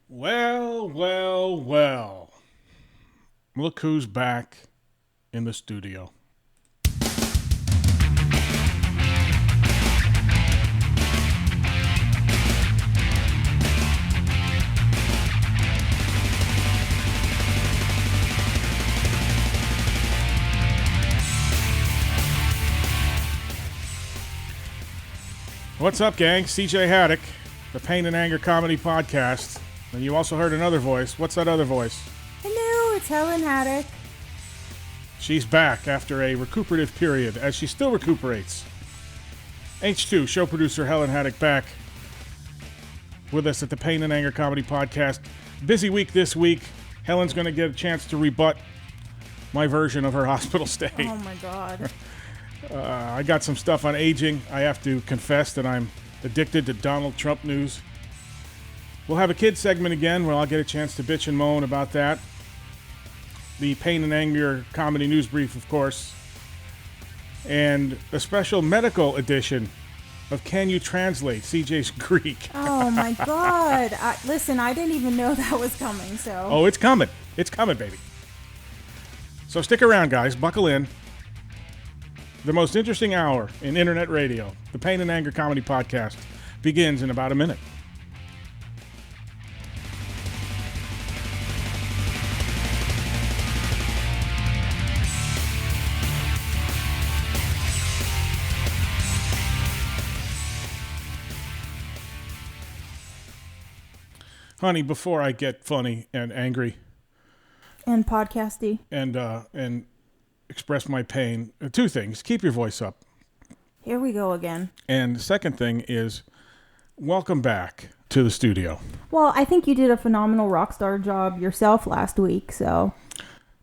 Well, well, well. Look who's back in the studio. What's up, gang? CJ Haddock, the Pain and Anger Comedy Podcast. And you also heard another voice. What's that other voice? Hello, it's Helen Haddock. She's back after a recuperative period, as she still recuperates. H2, show producer Helen Haddock, back with us at the Pain and Anger Comedy Podcast. Busy week this week. Helen's going to get a chance to rebut my version of her hospital stay. Oh my God. I got some stuff on aging. I have to confess that I'm addicted to Donald Trump news. We'll have a kids segment again where I'll get a chance to bitch and moan about that. The Pain and Anger Comedy News Brief, of course. And a special medical edition of Can You Translate? CJ's Greek. Oh my God. Listen, I didn't even know that was coming, so. Oh, it's coming. It's coming, baby. So stick around, guys. Buckle in. The most interesting hour in internet radio, the Pain and Anger Comedy Podcast, begins in about a minute. Honey, before I get funny and angry And podcasty. and express my pain, two things. Keep your voice up. Here we go again. And the second thing is, welcome back to the studio. Well, I think you did a phenomenal rock star job yourself last week, so.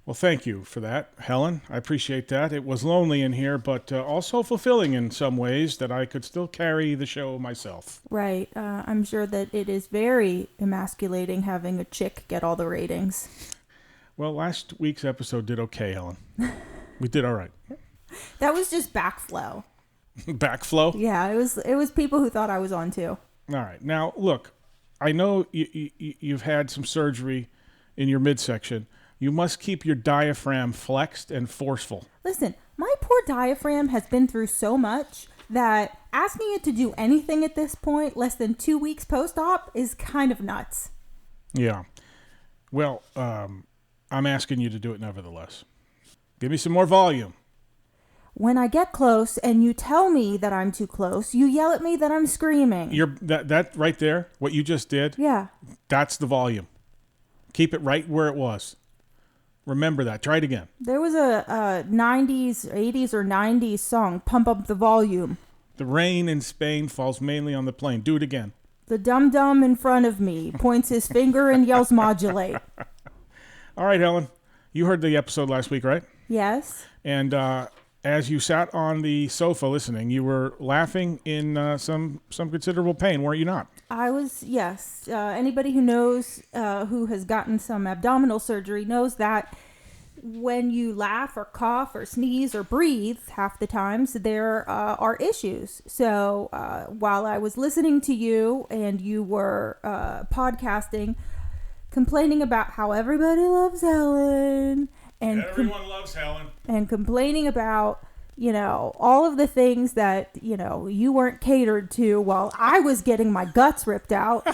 Well, thank you for that, Helen. I appreciate that. It was lonely in here, but also fulfilling in some ways that I could still carry the show myself. Right. I'm sure that it is very emasculating having a chick get all the ratings. Well, last week's episode did okay, Helen. We did all right. That was just backflow. Backflow? Yeah, it was people who thought I was on too. All right. Now, look, I know you've had some surgery in your midsection. You must keep your diaphragm flexed and forceful. Listen, my poor diaphragm has been through so much that asking it to do anything at this point, less than 2 weeks post-op, is kind of nuts. Yeah. Well, I'm asking you to do it nevertheless. Give me some more volume. When I get close and you tell me that I'm too close, you yell at me that I'm screaming. That right there, what you just did, Yeah. that's the volume. Keep it right where it was. Remember that. Try it again. There was a 90s, 80s, or 90s song, Pump Up the Volume. The rain in Spain falls mainly on the plain. Do it again. The dum-dum in front of me points his finger and yells modulate. All right, Helen. You heard the episode last week, right? Yes. And as you sat on the sofa listening, you were laughing in some considerable pain, weren't you not? I was, yes. Anybody who knows, who has gotten some abdominal surgery knows that when you laugh or cough or sneeze or breathe, half the times there are issues. So while I was listening to you and you were podcasting, complaining about how everybody loves Helen and everyone loves Helen. And complaining about, all of the things that, you weren't catered to while I was getting my guts ripped out.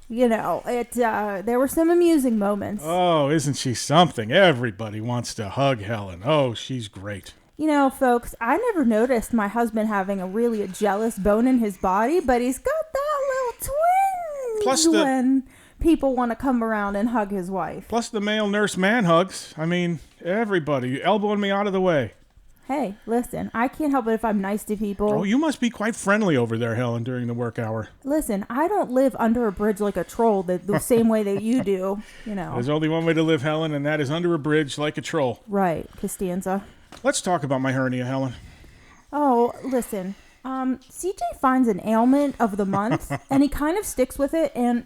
There were some amusing moments. Oh, isn't she something? Everybody wants to hug Helen. Oh, she's great. Folks, I never noticed my husband having a jealous bone in his body, but he's got that little twinge when people want to come around and hug his wife. Plus the male nurse man hugs. I mean, everybody elbowing me out of the way. Hey, listen, I can't help it if I'm nice to people. Oh, you must be quite friendly over there, Helen, during the work hour. Listen, I don't live under a bridge like a troll the same way that you do, There's only one way to live, Helen, and that is under a bridge like a troll. Right, Costanza. Let's talk about my hernia, Helen. Oh, listen, CJ finds an ailment of the month, and he kind of sticks with it, and,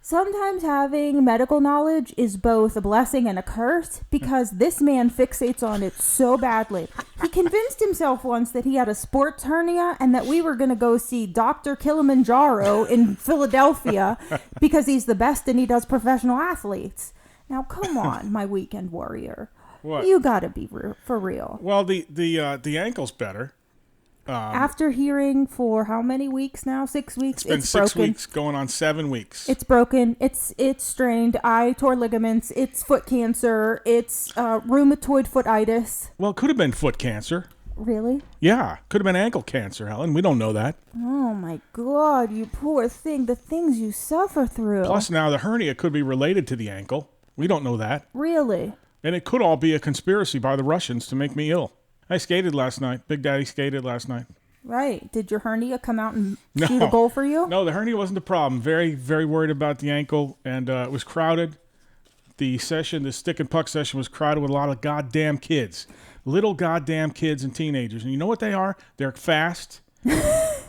Sometimes having medical knowledge is both a blessing and a curse because this man fixates on it so badly. He convinced himself once that he had a sports hernia and that we were going to go see Dr. Kilimanjaro in Philadelphia because he's the best and he does professional athletes. Now, come on, my weekend warrior. What? You got to be for real. Well, the ankle's better. After hearing for how many weeks now? 6 weeks? It's been it's 6 broken. weeks, going on 7 weeks. It's broken. It's strained. I tore ligaments. It's foot cancer. It's rheumatoid footitis. Well, it could have been foot cancer. Really? Yeah, could have been ankle cancer, Helen. We don't know that. Oh my God, you poor thing. The things you suffer through. Plus, now the hernia could be related to the ankle. We don't know that. Really? And it could all be a conspiracy by the Russians to make me ill. I skated last night. Big Daddy skated last night. Right. Did your hernia come out and shoot a goal for you? No, the hernia wasn't the problem. Very, very worried about the ankle, and it was crowded. The stick and puck session was crowded with a lot of goddamn kids. Little goddamn kids and teenagers. And you know what they are? They're fast,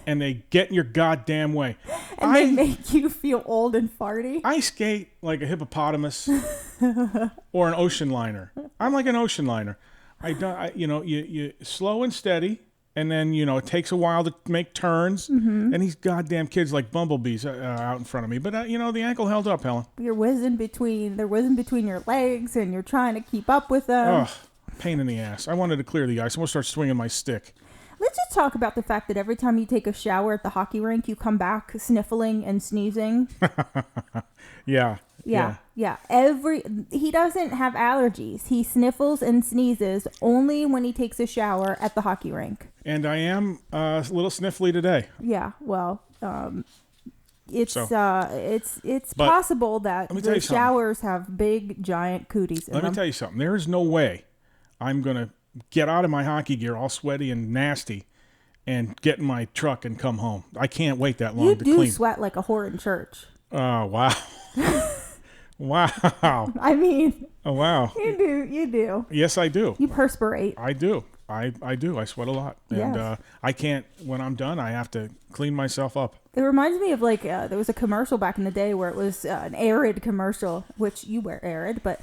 and they get in your goddamn way. And they make you feel old and farty? I skate like a hippopotamus or an ocean liner. I'm like an ocean liner. You slow and steady, and then, it takes a while to make turns, and these goddamn kids like bumblebees out in front of me. But, the ankle held up, Helen. They're whizzing between your legs, and you're trying to keep up with them. Ugh, pain in the ass. I wanted to clear the ice. I'm going to start swinging my stick. Let's just talk about the fact that every time you take a shower at the hockey rink, you come back sniffling and sneezing. Yeah. He doesn't have allergies. He sniffles and sneezes only when he takes a shower at the hockey rink. And I am a little sniffly today. Yeah, well, it's possible that the showers have big giant cooties in them. Let me tell you something. There is no way I'm going to get out of my hockey gear all sweaty and nasty and get in my truck and come home. I can't wait that long to clean. You do sweat like a whore in church. Oh, wow. Wow. I mean. Oh, wow. You do. Yes, I do. You perspirate. I do. I do. I sweat a lot. And yes. I can't, when I'm done, I have to clean myself up. It reminds me of there was a commercial back in the day where it was an Arid commercial, which you wear Arid, but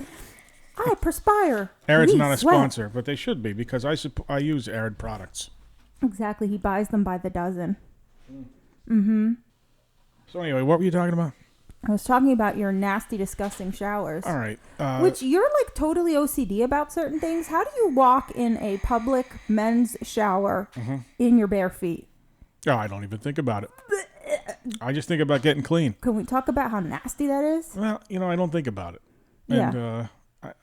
I perspire. Arid's not a sponsor, but they should be because I use Arid products. Exactly. He buys them by the dozen. Mm-hmm. So anyway, what were you talking about? I was talking about your nasty, disgusting showers. All right. Which you're totally OCD about certain things. How do you walk in a public men's shower in your bare feet? Oh, I don't even think about it. I just think about getting clean. Can we talk about how nasty that is? Well, I don't think about it. And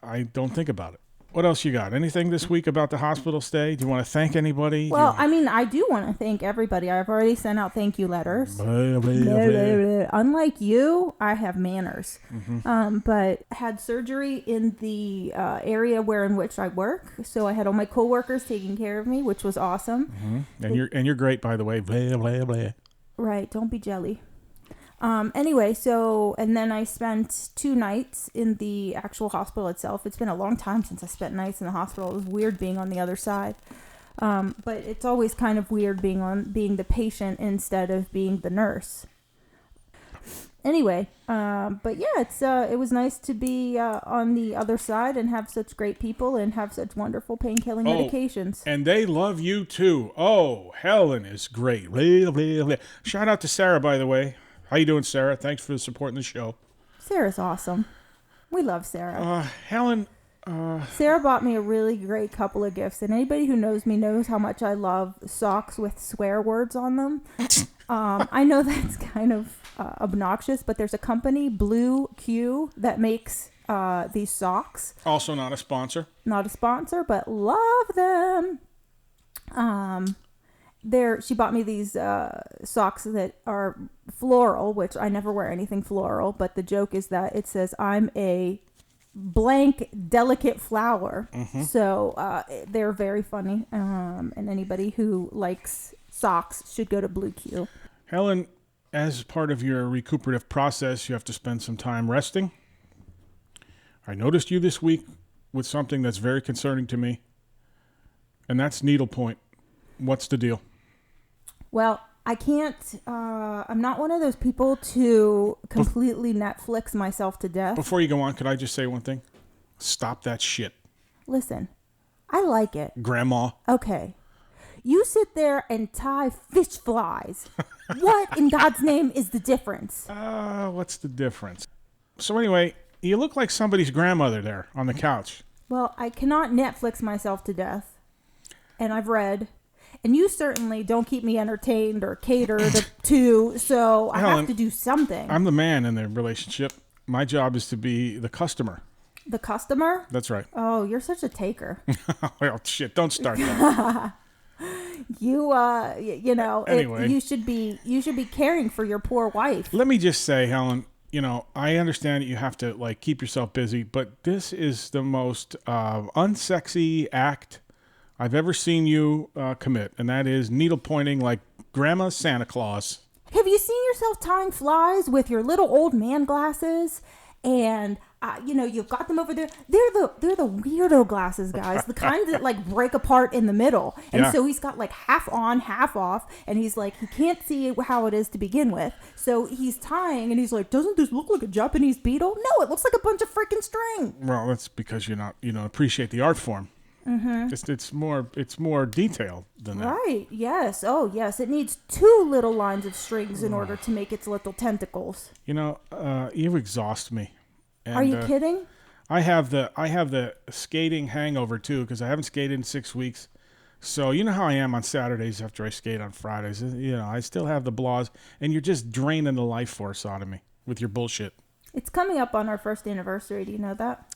I don't think about it. What else you got? Anything this week about the hospital stay? Do you want to thank anybody? Well, I do want to thank everybody. I've already sent out thank you letters. Unlike you, I have manners. But had surgery in the area in which I work. So I had all my coworkers taking care of me, which was awesome. And you're great, by the way. Right. Don't be jelly. Anyway, and then I spent 2 nights in the actual hospital itself. It's been a long time since I spent nights in the hospital. It was weird being on the other side. But it's always kind of weird being the patient instead of being the nurse. Anyway, but yeah, it was nice to be on the other side and have such great people and have such wonderful pain-killing medications. And they love you too. Oh, Helen is great. Shout out to Sarah, by the way. How you doing, Sarah? Thanks for supporting the show. Sarah's awesome. We love Sarah. Helen. Sarah bought me a really great couple of gifts, and anybody who knows me knows how much I love socks with swear words on them. I know that's kind of obnoxious, but there's a company, Blue Q, that makes these socks. Also not a sponsor. Not a sponsor, but love them. She bought me these socks that are floral, which I never wear anything floral, but the joke is that it says I'm a blank delicate flower. So they're very funny, and anybody who likes socks should go to Blue Q. Helen, as part of your recuperative process, you have to spend some time resting. I noticed you this week with something that's very concerning to me, and that's needlepoint. What's the deal? Well, I can't, I'm not one of those people to completely Netflix myself to death. Before you go on, could I just say one thing? Stop that shit. Listen, I like it. Grandma. Okay. You sit there and tie fish flies. What in God's name is the difference? What's the difference? So anyway, you look like somebody's grandmother there on the couch. Well, I cannot Netflix myself to death. And I've read. And you certainly don't keep me entertained or catered to, so I Helen, have to do something. I'm the man in the relationship. My job is to be the customer. The customer? That's right. Oh, you're such a taker. Well, shit, don't start that. Anyway. You should be caring for your poor wife. Let me just say, Helen, I understand that you have to keep yourself busy, but this is the most unsexy act I've ever seen you commit, and that is needle pointing like Grandma Santa Claus. Have you seen yourself tying flies with your little old man glasses? And you've got them over there. They're the weirdo glasses, guys. The kind that break apart in the middle. And so he's got half on, half off, and he's he can't see how it is to begin with. So he's tying, and he's like, "Doesn't this look like a Japanese beetle?" No, it looks like a bunch of freaking string. Well, that's because you're not appreciate the art form. Mm-hmm. It's more detailed than that. Right. Yes. Oh, yes. It needs 2 little lines of strings in order to make its little tentacles. You exhaust me. And, are you kidding? I have the skating hangover too because I haven't skated in 6 weeks. So you know how I am on Saturdays after I skate on Fridays. I still have the blahs, and you're just draining the life force out of me with your bullshit. It's coming up on our first anniversary. Do you know that?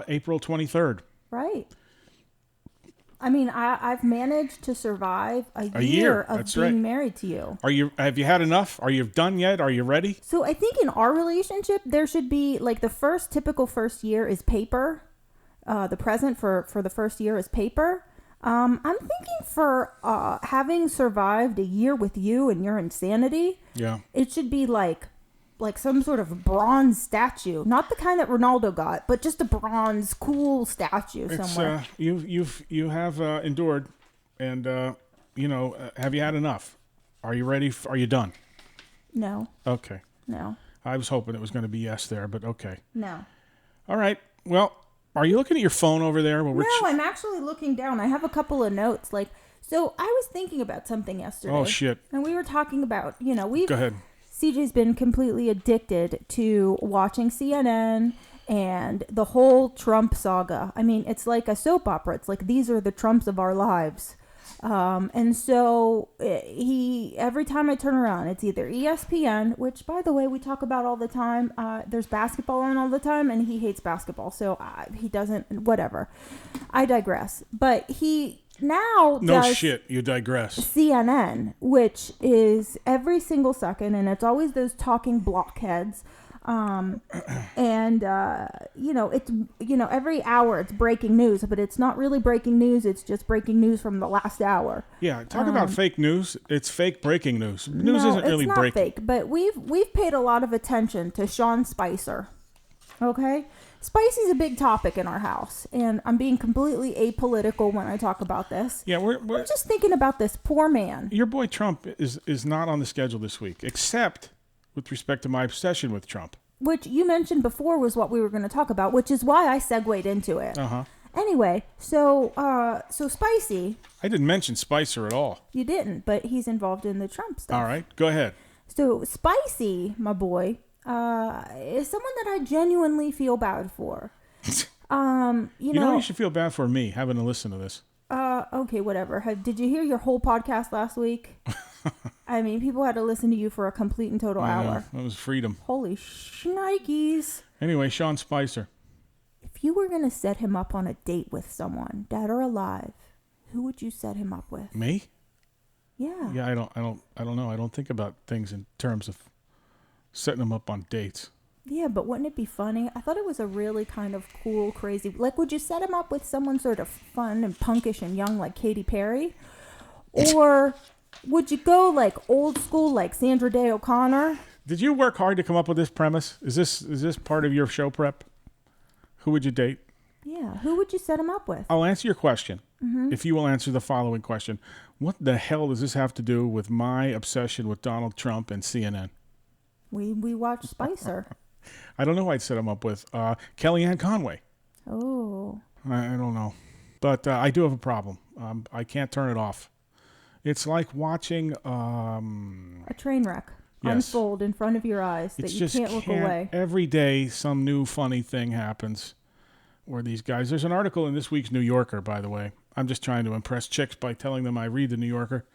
April 23rd. Right. I mean, I've managed to survive a year of being married to you. Have you had enough? Are you done yet? Are you ready? So I think in our relationship, there should be the typical first year is paper. The present for the first year is paper. I'm thinking for having survived a year with you and your insanity. Yeah. It should be like some sort of bronze statue, not the kind that Ronaldo got, but just a bronze cool statue somewhere. You have endured, and have you had enough? Are you ready? Are you done? No. Okay. No. I was hoping it was going to be yes there, but okay. No. All right. Well, are you looking at your phone over there? No, I'm actually looking down. I have a couple of notes. So I was thinking about something yesterday. Oh shit. And we were talking about, Go ahead. CJ's been completely addicted to watching CNN and the whole Trump saga. I mean, it's like a soap opera. It's like these are the Trumps of our lives. And so every time I turn around, it's either ESPN, which, by the way, we talk about all the time. There's basketball on all the time, and he hates basketball. So he doesn't, whatever. I digress. But he now no shit, you digress. CNN, which is every single second, and it's always those talking blockheads. It's every hour it's breaking news, but it's not really breaking news. It's just breaking news from the last hour. Yeah, talk about fake news. It's fake breaking news. News isn't really breaking. It's not fake, but we've paid a lot of attention to Sean Spicer. Okay. Spicy's a big topic in our house, and I'm being completely apolitical when I talk about this. Yeah, we're just thinking about this poor man. Your boy Trump is not on the schedule this week, except with respect to my obsession with Trump. Which you mentioned before was what we were going to talk about, which is why I segued into it. Uh-huh. Anyway, so Spicy... I didn't mention Spicer at all. You didn't, but he's involved in the Trump stuff. All right, go ahead. So Spicy, my boy... is someone that I genuinely feel bad for. You should feel bad for me having to listen to this. Okay, whatever. Did you hear your whole podcast last week? I mean, people had to listen to you for a complete and total hour. That was freedom. Holy shnikes. Anyway, Sean Spicer. If you were going to set him up on a date with someone, dead or alive, who would you set him up with? Me? Yeah. Yeah, I don't know. I don't think about things in terms of setting them up on dates. Yeah, but wouldn't it be funny? I thought it was a really kind of cool, crazy... would you set him up with someone sort of fun and punkish and young like Katy Perry? Or would you go old school like Sandra Day O'Connor? Did you work hard to come up with this premise? Is this part of your show prep? Who would you date? Yeah, who would you set him up with? I'll answer your question. if you will answer the following question. What the hell does this have to do with my obsession with Donald Trump and CNN? We watch Spicer. I don't know who I'd set him up with. Kellyanne Conway. Oh. I don't know. But I do have a problem. I can't turn it off. It's like watching... a train wreck yes. unfold in front of your eyes that you can't look away. Every day some new funny thing happens where these guys... There's an article in this week's New Yorker, by the way. I'm just trying to impress chicks by telling them I read the New Yorker.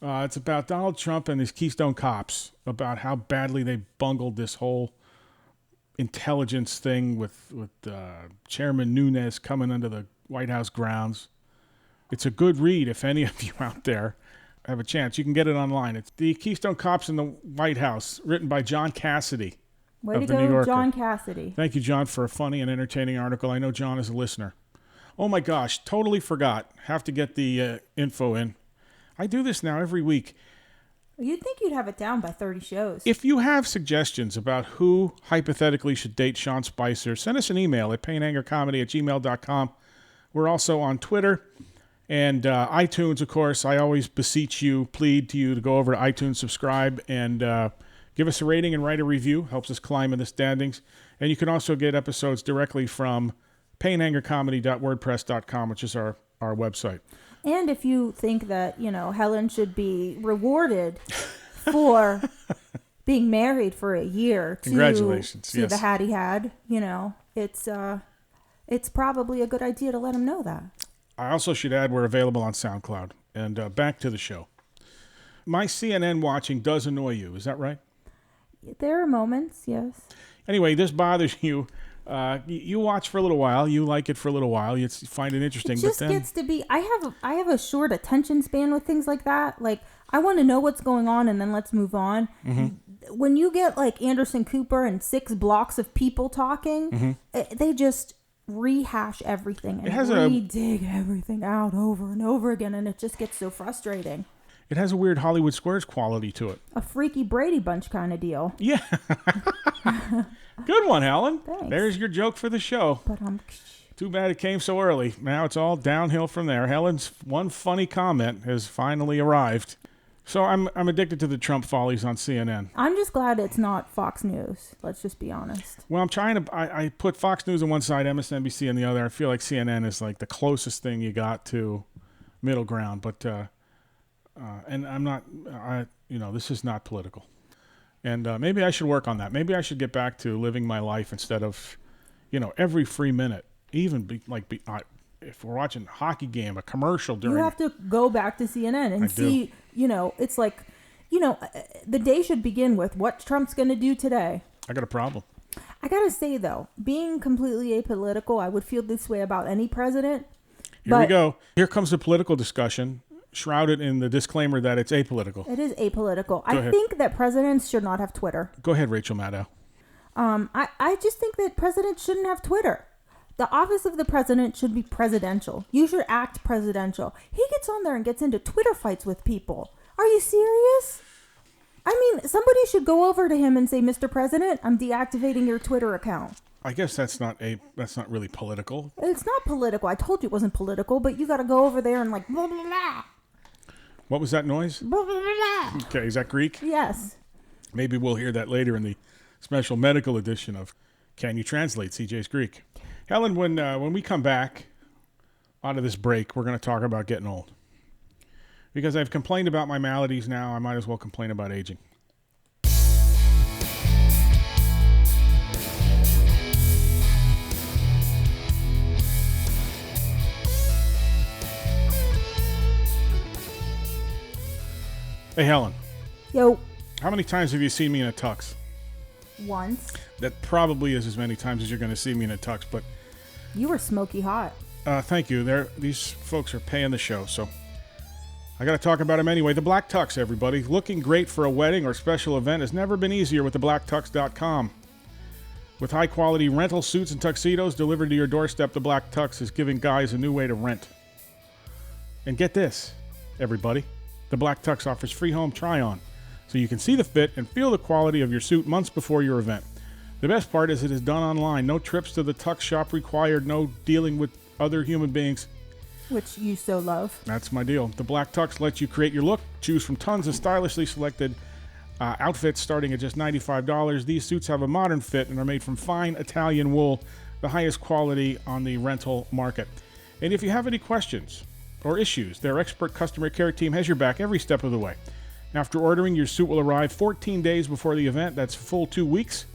It's about Donald Trump and his Keystone Cops, about how badly they bungled this whole intelligence thing with Chairman Nunes coming into the White House grounds. It's a good read if any of you out there have a chance. You can get it online. It's The Keystone Cops in the White House, written by John Cassidy. Way to go, John Cassidy. Thank you, John, for a funny and entertaining article. I know John is a listener. Oh my gosh, totally forgot. Have to get the info in. I do this now every week. You'd think you'd have it down by 30 shows. If you have suggestions about who hypothetically should date Sean Spicer, send us an email at painangercomedy@gmail.com. We're also on Twitter and iTunes, of course. I always beseech you, plead to you to go over to iTunes, subscribe, and give us a rating and write a review. Helps us climb in the standings. And you can also get episodes directly from painangercomedy.wordpress.com, which is our website. And if you think that, Helen should be rewarded for being married for a year to Congratulations. see yes. the hat he had, it's probably a good idea to let him know that. I also should add we're available on SoundCloud. And back to the show. My CNN watching does annoy you. Is that right? There are moments, yes. Anyway, this bothers you. You watch for a little while. You like it for a little while. You find it interesting. It just gets to be. I have a short attention span with things like that. Like, I want to know what's going on, and then let's move on. Mm-hmm. When you get like Anderson Cooper and 6 blocks of people talking, they just rehash everything and dig everything out over and over again, and it just gets so frustrating. It has a weird Hollywood Squares quality to it. A Freaky Brady Bunch kind of deal. Yeah. Good one, Helen. Thanks. There's your joke for the show. But Too bad it came so early. Now it's all downhill from there. Helen's one funny comment has finally arrived. So I'm addicted to the Trump follies on CNN. I'm just glad it's not Fox News. Let's just be honest. Well, I'm trying to... I put Fox News on one side, MSNBC on the other. I feel like CNN is like the closest thing you got to middle ground. But... and I'm not... this is not political. And maybe I should work on that. Maybe I should get back to living my life instead of, every free minute. Even if we're watching a hockey game, a commercial during... You have to go back to CNN and see, it's like, the day should begin with what Trump's going to do today. I got a problem. I got to say, though, being completely apolitical, I would feel this way about any president. Here we go. Here comes the political discussion, shrouded in the disclaimer that it's apolitical. It is apolitical. I think that presidents should not have Twitter. Go ahead, Rachel Maddow. I just think that presidents shouldn't have Twitter. The office of the president should be presidential. You should act presidential. He gets on there and gets into Twitter fights with people. Are you serious? I mean, somebody should go over to him and say, Mr. President, I'm deactivating your Twitter account. I guess that's not really political. It's not political. I told you it wasn't political, but you got to go over there and like blah, blah, blah. What was that noise? Blah, blah, blah. Okay, is that Greek? Yes. Maybe we'll hear that later in the special medical edition of Can You Translate CJ's Greek. Helen, when we come back out of this break, we're going to talk about getting old. Because I've complained about my maladies now, I might as well complain about aging. Hey, Helen. Yo. How many times have you seen me in a tux? Once. That probably is as many times as you're going to see me in a tux, but... You were smoky hot. Thank you. These folks are paying the show, so... I got to talk about them anyway. The Black Tux, everybody. Looking great for a wedding or special event has never been easier with thebblacktux.com. With high-quality rental suits and tuxedos delivered to your doorstep, the Black Tux is giving guys a new way to rent. And get this, everybody. The Black Tux offers free home try-on, so you can see the fit and feel the quality of your suit months before your event. The best part is it is done online. No trips to the tux shop required, no dealing with other human beings. which you so love. That's my deal. The Black Tux lets you create your look. Choose from tons of stylishly selected outfits starting at just $95. These suits have a modern fit and are made from fine Italian wool, the highest quality on the rental market. And if you have any questions or issues, their expert customer care team has your back every step of the way. After ordering, your suit will arrive 14 days before the event. That's full 2 weeks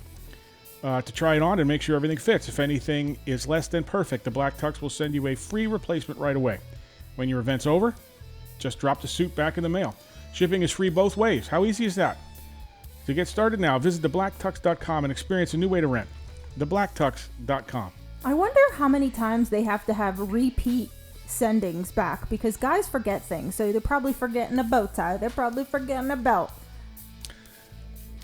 to try it on and make sure everything fits. If anything is less than perfect, the Black Tux will send you a free replacement right away. When your event's over, just drop the suit back in the mail. Shipping is free both ways. How easy is that? To get started now, visit theblacktux.com and experience a new way to rent. Theblacktux.com. I wonder how many times they have to have repeat sendings back, because guys forget things. So they're probably forgetting a bow tie. They're probably forgetting a belt.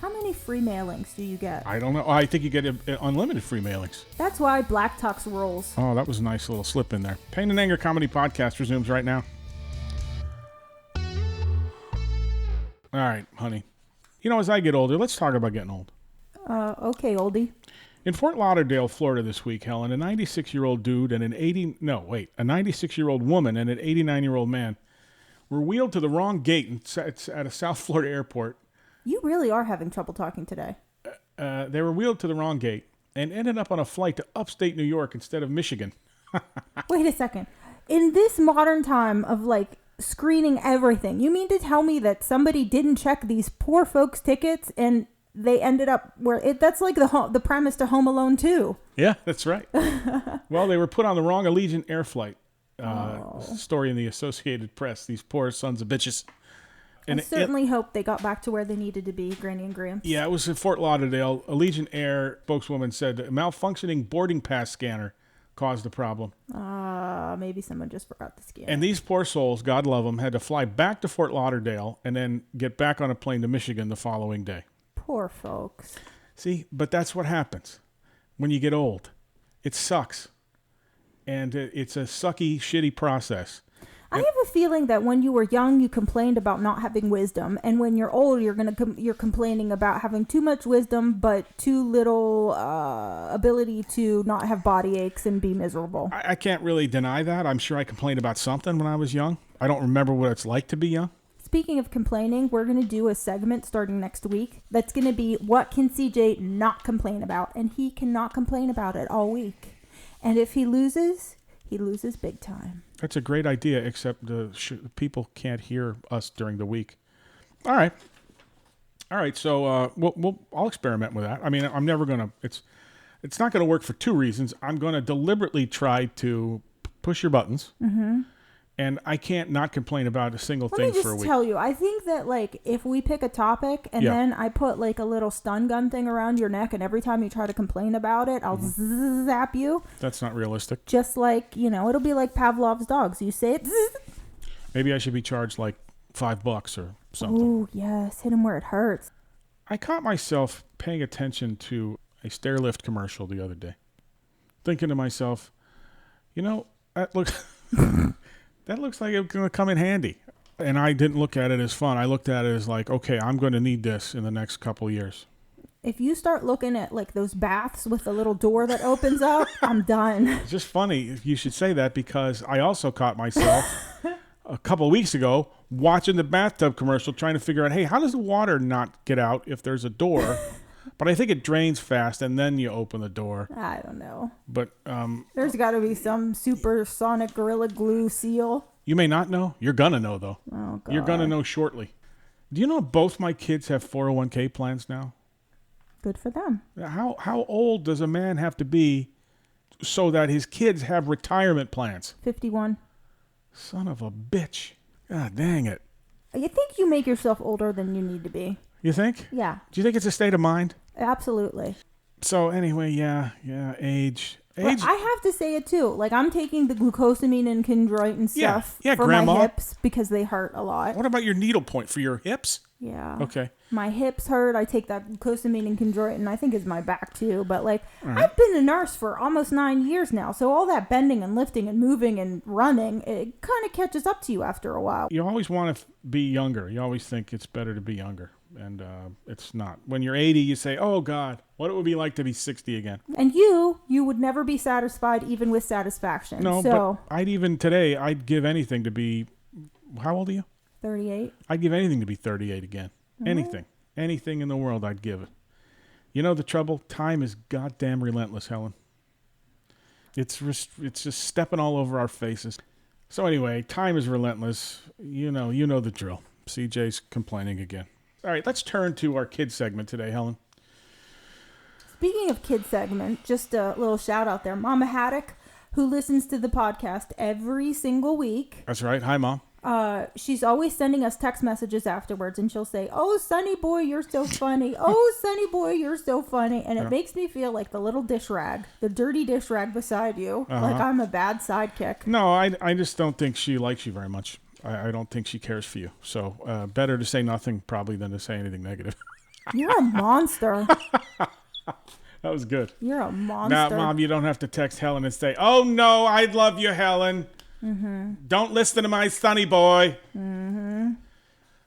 How many free mailings do you get? I don't know. I think you get unlimited free mailings. That's why Black Tux rolls. Oh, that was a nice little slip in there. Pain and Anger Comedy Podcast resumes right now. All right, honey. You know, as I get older, let's talk about getting old. Okay, oldie. In Fort Lauderdale, Florida this week, Helen, a 96-year-old dude and a 96-year-old woman and an 89-year-old man were wheeled to the wrong gate at a South Florida airport. You really are having trouble talking today. They were wheeled to the wrong gate and ended up on a flight to upstate New York instead of Michigan. Wait a second. In this modern time of, screening everything, you mean to tell me that somebody didn't check these poor folks' tickets and they ended up that's like the premise to Home Alone 2. Yeah, that's right. Well, they were put on the wrong Allegiant Air flight. Story in the Associated Press. These poor sons of bitches. And I certainly hope they got back to where they needed to be, Granny and Gramps. Yeah, it was in Fort Lauderdale. Allegiant Air spokeswoman said a malfunctioning boarding pass scanner caused the problem. Maybe someone just forgot to scan. And these poor souls, God love them, had to fly back to Fort Lauderdale and then get back on a plane to Michigan the following day. Poor folks. See, but that's what happens when you get old. It sucks. And it's a sucky, shitty process. I have a feeling that when you were young, you complained about not having wisdom, and when you're old, you're complaining about having too much wisdom but too little ability to not have body aches and be miserable. I can't really deny that. I'm sure I complained about something when I was young. I don't remember what it's like to be young. Speaking of complaining, we're going to do a segment starting next week that's going to be what can CJ not complain about, and he cannot complain about it all week. And if he loses big time. That's a great idea, except people can't hear us during the week. All right. So I'll experiment with that. I mean, I'm never gonna. It's not gonna work for two reasons. I'm gonna deliberately try to push your buttons, and I can't not complain about a single thing for a week. Let me just tell you, I think that if we pick a topic and then I put a little stun gun thing around your neck, and every time you try to complain about it, I'll zap you. That's not realistic. Just it'll be like Pavlov's dogs. You say it. Maybe I should be charged $5 or something. Oh yes, hit him where it hurts. I caught myself paying attention to a stairlift commercial the other day, thinking to myself, that looks. That looks like it's going to come in handy. And I didn't look at it as fun. I looked at it as okay, I'm going to need this in the next couple years. If you start looking at those baths with the little door that opens up, I'm done. It's just funny you should say that, because I also caught myself a couple of weeks ago watching the bathtub commercial trying to figure out, hey, how does the water not get out if there's a door? But I think it drains fast, and then you open the door. I don't know. But there's got to be some supersonic Gorilla Glue seal. You may not know. You're going to know, though. Oh, God. You're going to know shortly. Do you know both my kids have 401k plans now? Good for them. How old does a man have to be so that his kids have retirement plans? 51. Son of a bitch. God dang it. You think you make yourself older than you need to be. You think? Yeah. Do you think it's a state of mind? Absolutely. So anyway, age. Well, I have to say it too. I'm taking the glucosamine and chondroitin stuff for Grandma. my hips because they hurt a lot. What about your needlepoint for your hips? Yeah. Okay. My hips hurt. I take that glucosamine and chondroitin. I think it's my back too. But I've been a nurse for almost 9 years now. So all that bending and lifting and moving and running, it kind of catches up to you after a while. You always want to be younger. You always think it's better to be younger. And it's not. When you're 80, you say, oh, God, what it would be like to be 60 again. And you would never be satisfied even with satisfaction. No, so, but I'd give anything to be, how old are you? 38. I'd give anything to be 38 again. Mm-hmm. Anything in the world, I'd give it. You know the trouble? Time is goddamn relentless, Helen. It's just stepping all over our faces. So anyway, time is relentless. You know the drill. CJ's complaining again. All right, let's turn to our kids segment today, Helen. Speaking of kids segment, just a little shout out there. Mama Haddock, who listens to the podcast every single week. That's right. Hi, Mom. She's always sending us text messages afterwards, and she'll say, oh, Sonny boy, you're so funny. Oh, Sonny boy, you're so funny. And it makes me feel like the little dish rag, the dirty dish rag beside you, like I'm a bad sidekick. No, I just don't think she likes you very much. I don't think she cares for you. So better to say nothing probably than to say anything negative. You're a monster. That was good. You're a monster. Now, Mom, you don't have to text Helen and say, oh, no, I love you, Helen. Mm-hmm. Don't listen to my Sonny boy. Mm-hmm.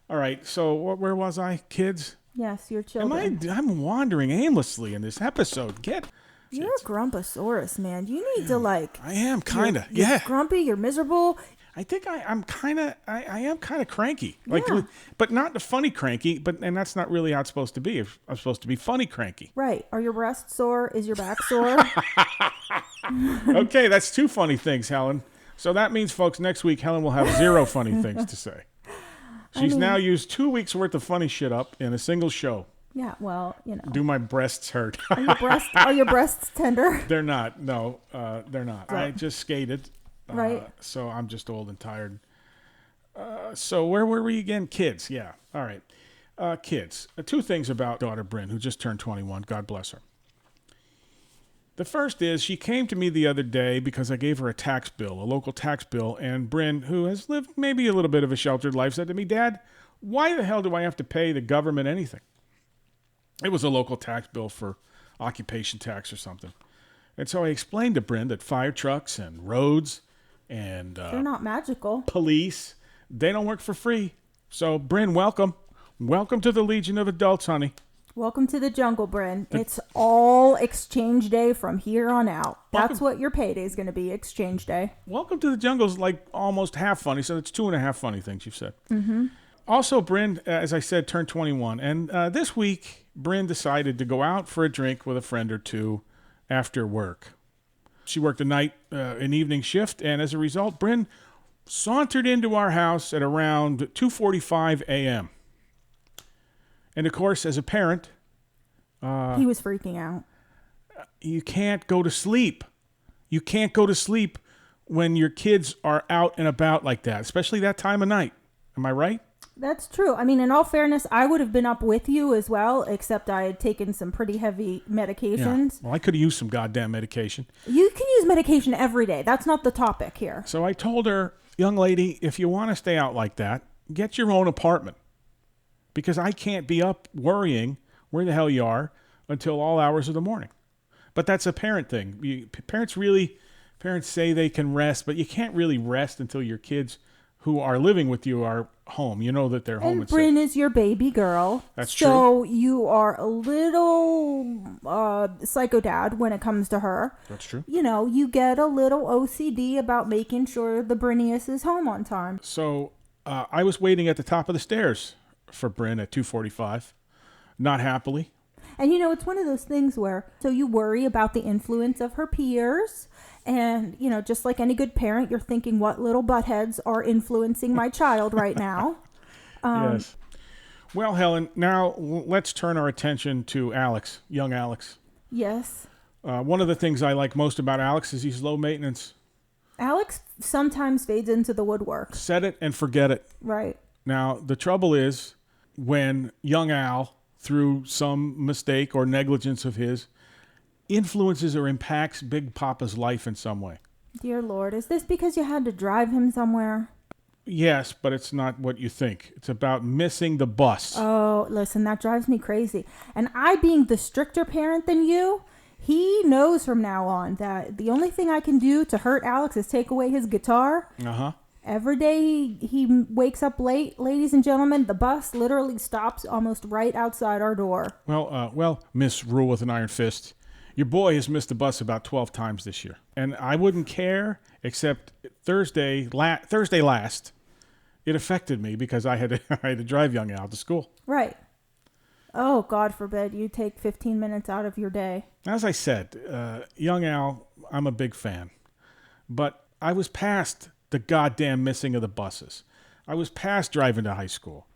All right, so where was I? Kids? Yes, your children. I'm wandering aimlessly in this episode. You're a grumposaurus, man. You need to I am kind of. You're Yeah. grumpy. You're miserable. I think I am kind of cranky. Yeah. But not the funny cranky, and that's not really how it's supposed to be. I'm supposed to be funny cranky. Right. Are your breasts sore? Is your back sore? Okay, that's two funny things, Helen. So that means, folks, next week Helen will have 0 funny things to say. She's now used 2 weeks worth of funny shit up in a single show. Yeah, well, Do my breasts hurt? Are your breasts tender? They're not. No, they're not. I just skated. Right. So I'm just old and tired. So where were we again? Kids. Yeah. All right. Kids. 2 things about daughter Brynn, who just turned 21. God bless her. The first is she came to me the other day because I gave her a local tax bill, and Brynn, who has lived maybe a little bit of a sheltered life, said to me, Dad, why the hell do I have to pay the government anything? It was a local tax bill for occupation tax or something. And so I explained to Brynn that fire trucks and roads and they're not magical. Police, they don't work for free. So Brynn, welcome. Welcome to the Legion of Adults, honey. Welcome to the jungle, Brynn. It's all exchange day from here on out. That's what your payday is going to be, exchange day. Welcome to the jungle's like almost half funny, so it's 2.5 funny things you've said. Mm-hmm. Also, Brynn, as I said, turned 21. And this week, Brynn decided to go out for a drink with a friend or two after work. She worked an evening shift, and as a result, Brynn sauntered into our house at around 2:45 a.m. And of course, as a parent, he was freaking out. You can't go to sleep. You can't go to sleep when your kids are out and about like that, especially that time of night. Am I right? That's true. I mean, in all fairness, I would have been up with you as well, except I had taken some pretty heavy medications. Yeah. Well, I could have used some goddamn medication. You can use medication every day. That's not the topic here. So I told her, young lady, if you want to stay out like that, get your own apartment. Because I can't be up worrying where the hell you are until all hours of the morning. But that's a parent thing. Parents say they can rest, but you can't really rest until your kids who are living with you are home. You know that they're home. And Brynn is your baby girl. That's true. So you are a little psycho dad when it comes to her. That's true. You know, you get a little OCD about making sure the Brynius is home on time. So I was waiting at the top of the stairs for Brynn at 2:45, not happily. And you know, it's one of those things where, so you worry about the influence of her peers. And, you know, just like any good parent, you're thinking, what little buttheads are influencing my child right now? Yes. Well, Helen, now let's turn our attention to Alex, young Alex. Yes. One of the things I like most about Alex is he's low maintenance. Alex sometimes fades into the woodwork. Set it and forget it. Right. Now, the trouble is when young Al, through some mistake or negligence of his, influences or impacts Big Papa's life in some way. Dear Lord, is this because you had to drive him somewhere? Yes, but it's not what you think. It's about missing the bus. Oh, listen, that drives me crazy. And I, being the stricter parent than you, he knows from now on that the only thing I can do to hurt Alex is take away his guitar. Uh-huh. Every day he wakes up late, ladies and gentlemen, the bus literally stops almost right outside our door. Well, Miss Rule with an Iron Fist, your boy has missed the bus about 12 times this year. And I wouldn't care, except Thursday last, it affected me because I had to drive young Al to school. Right. Oh, God forbid you take 15 minutes out of your day. As I said, young Al, I'm a big fan. But I was past the goddamn missing of the buses. I was past driving to high school.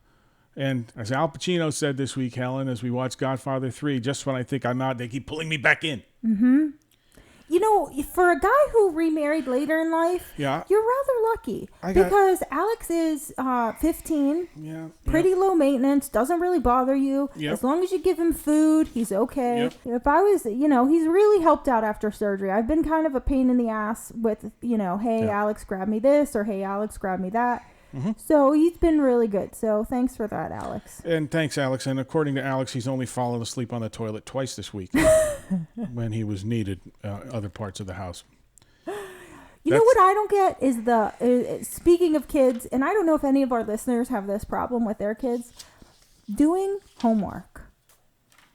And as Al Pacino said this week, Helen, as we watch Godfather 3, just when I think I'm out, they keep pulling me back in. Mm-hmm. You know, for a guy who remarried later in life, yeah, you're rather lucky. Because Alex is 15, pretty low maintenance, doesn't really bother you. Yep. As long as you give him food, he's okay. Yep. If I was, he's really helped out after surgery. I've been kind of a pain in the ass with, hey, Alex, grab me this, or hey, Alex, grab me that. Mm-hmm. So he's been really good. So thanks for that, Alex. And thanks, Alex. And according to Alex, he's only fallen asleep on the toilet twice this week when he was needed other parts of the house. You know what I don't get is speaking of kids, and I don't know if any of our listeners have this problem with their kids, doing homework.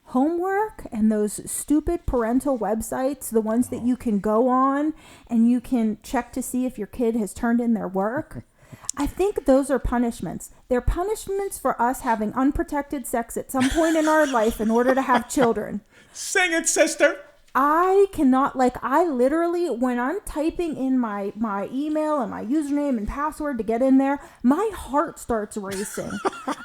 Homework and those stupid parental websites, the ones that you can go on and you can check to see if your kid has turned in their work. I think those are punishments. They're punishments for us having unprotected sex at some point in our life in order to have children. Sing it, sister. I cannot, I literally, when I'm typing in my email and my username and password to get in there, my heart starts racing.